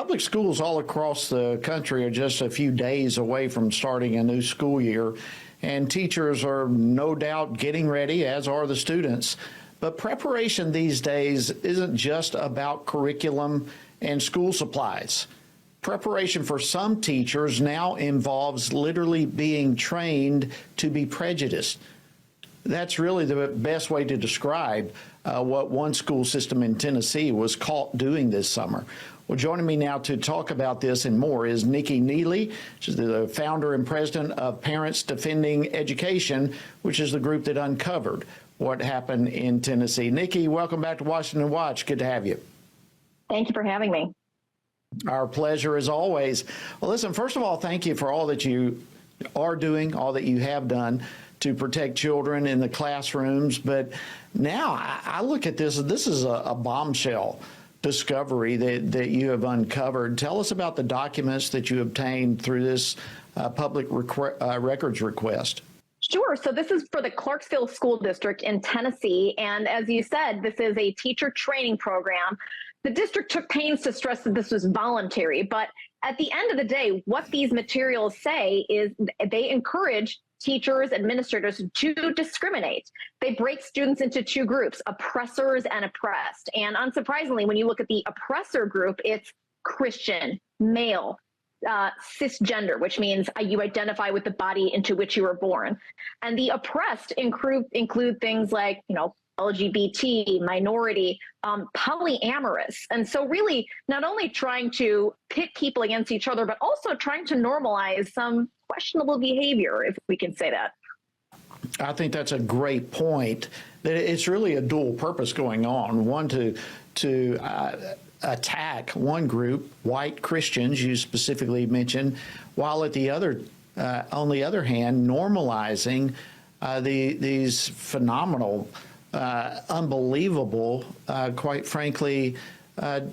public schools all across the country are just a few days away from starting a new school year, and teachers are no doubt getting ready, as are the students. But preparation these days isn't just about curriculum and school supplies. Preparation for some teachers now involves literally being trained to be prejudiced. That's really the best way to describe what one school system in Tennessee was caught doing this summer. Well, joining me now to talk about this and more is Nicole Neily. She's the founder and president of Parents Defending Education, which is the group that uncovered what happened in Tennessee. Nikki, welcome back to Washington Watch. Good to have you. Thank you for having me. Our pleasure as always. Well, listen, first of all, thank you for all that you are doing, all that you have done to protect children in the classrooms. But now I look at this is a bombshell discovery that you have uncovered. Tell us about the documents that you obtained through this public records request. Sure. So this is for the Clarksville School District in Tennessee. And as you said, this is a teacher training program. The district took pains to stress that this was voluntary. But at the end of the day, what these materials say is they encourage teachers, administrators to discriminate. They break students into two groups, oppressors and oppressed. And unsurprisingly, when you look at the oppressor group, it's Christian, male, cisgender, which means you identify with the body into which you were born. And the oppressed include things like, LGBT, minority, polyamorous. And so really not only trying to pit people against each other, but also trying to normalize some questionable behavior, if we can say that. I think that's a great point. That it's really a dual purpose going on. One, to attack one group, white Christians, you specifically mentioned, while at the other, on the other hand, normalizing these phenomenal, unbelievable, quite frankly,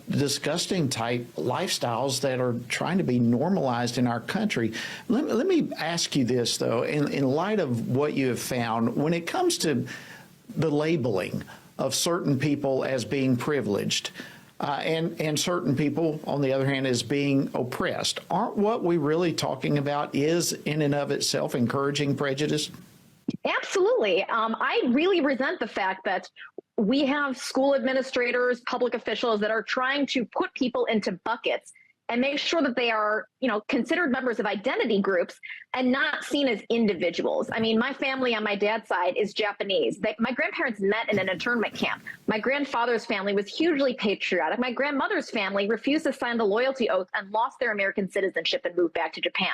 disgusting type lifestyles that are trying to be normalized in our country. Let me ask you this, though, in light of what you have found, when it comes to the labeling of certain people as being privileged, and certain people, on the other hand, as being oppressed, aren't what we really talking about is in and of itself encouraging prejudice? Absolutely. I really resent the fact that we have school administrators, public officials that are trying to put people into buckets and make sure that they are, considered members of identity groups and not seen as individuals. I mean, my family on my dad's side is Japanese. My grandparents met in an internment camp. My grandfather's family was hugely patriotic. My grandmother's family refused to sign the loyalty oath and lost their American citizenship and moved back to Japan.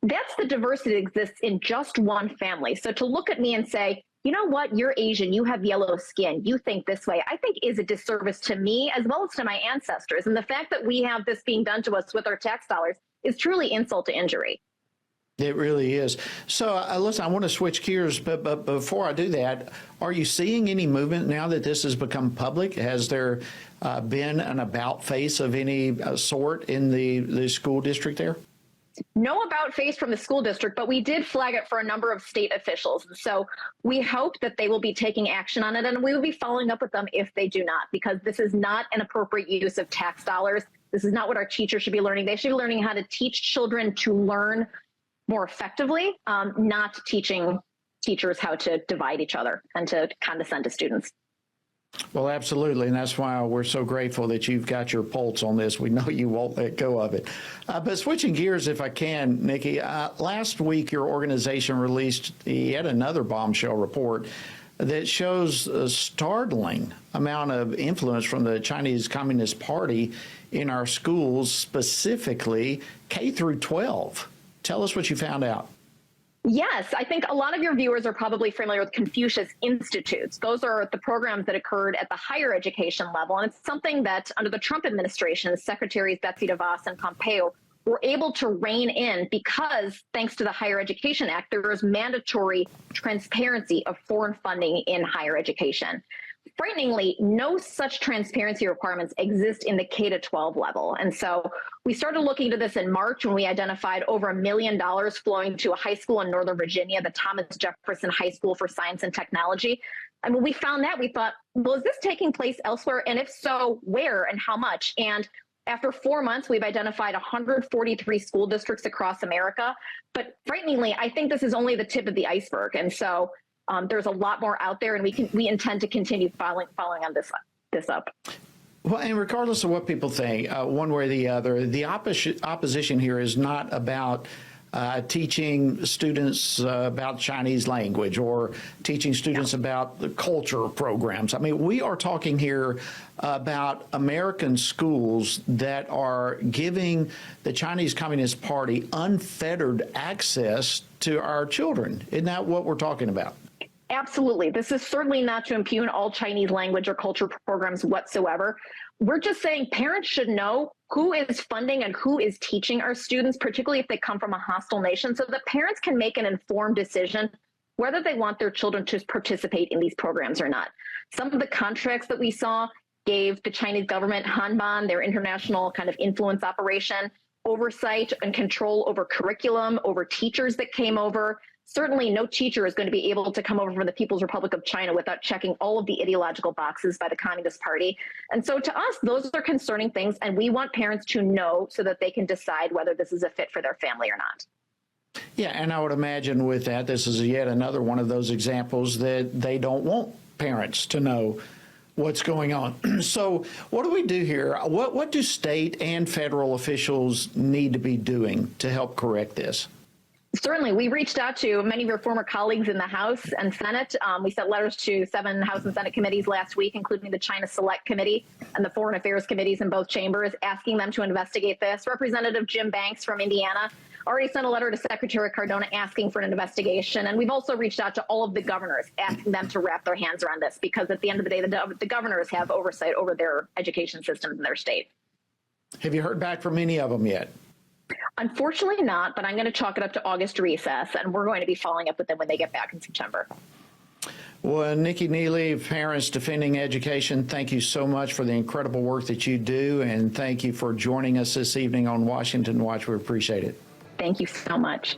That's the diversity that exists in just one family. So to look at me and say, you know what, you're Asian, you have yellow skin, you think this way, I think is a disservice to me as well as to my ancestors. And the fact that we have this being done to us with our tax dollars is truly insult to injury. It really is. So listen, I want to switch gears, but before I do that, are you seeing any movement now that this has become public? Has there been an about face of any sort in the school district there? No about face from the school district, but we did flag it for a number of state officials. So we hope that they will be taking action on it, and we will be following up with them if they do not, because this is not an appropriate use of tax dollars. This is not what our teachers should be learning. They should be learning how to teach children to learn more effectively, not teaching teachers how to divide each other and to condescend to students. Well, absolutely, and that's why we're so grateful that you've got your pulse on this. We know you won't let go of it. But switching gears, if I can, Nikki, last week your organization released yet another bombshell report that shows a startling amount of influence from the Chinese Communist Party in our schools, specifically K through 12. Tell us what you found out. Yes, I think a lot of your viewers are probably familiar with Confucius Institutes. Those are the programs that occurred at the higher education level. And it's something that under the Trump administration, Secretaries Betsy DeVos and Pompeo were able to rein in because, thanks to the Higher Education Act, there is mandatory transparency of foreign funding in higher education. Frighteningly, no such transparency requirements exist in the K-12 level. And so we started looking into this in March when we identified over $1 million flowing to a high school in Northern Virginia, the Thomas Jefferson High School for Science and Technology. And when we found that, we thought, well, is this taking place elsewhere? And if so, where and how much? And After 4 months, we've identified 143 school districts across America. But frighteningly, I think this is only the tip of the iceberg. And so there's a lot more out there, and we intend to continue following on this up. Well, and regardless of what people think, one way or the other, the opposition here is not about teaching students about Chinese language or teaching students about the culture programs. I mean, we are talking here about American schools that are giving the Chinese Communist Party unfettered access to our children. Isn't that what we're talking about? Absolutely. This is certainly not to impugn all Chinese language or culture programs whatsoever. We're just saying parents should know who is funding and who is teaching our students, particularly if they come from a hostile nation, so that parents can make an informed decision whether they want their children to participate in these programs or not. Some of the contracts that we saw gave the Chinese government, Hanban, their international kind of influence operation, oversight and control over curriculum, over teachers that came over. Certainly no teacher is going to be able to come over from the People's Republic of China without checking all of the ideological boxes by the Communist Party. And so to us, those are concerning things, and we want parents to know so that they can decide whether this is a fit for their family or not. Yeah, and I would imagine with that, this is yet another one of those examples that they don't want parents to know what's going on. So what do we do here? What do state and federal officials need to be doing to help correct this? Certainly. We reached out to many of your former colleagues in the House and Senate. We sent letters to 7 House and Senate committees last week, including the China Select Committee and the Foreign Affairs committees in both chambers, asking them to investigate this. Representative Jim Banks from Indiana already sent a letter to Secretary Cardona asking for an investigation. And we've also reached out to all of the governors, asking them to wrap their hands around this, because at the end of the day, the governors have oversight over their education systems in their state. Have you heard back from any of them yet? Unfortunately not, but I'm going to chalk it up to August recess, and we're going to be following up with them when they get back in September. Well, Nicole Neily, Parents Defending Education, thank you so much for the incredible work that you do, and thank you for joining us this evening on Washington Watch. We appreciate it. Thank you so much.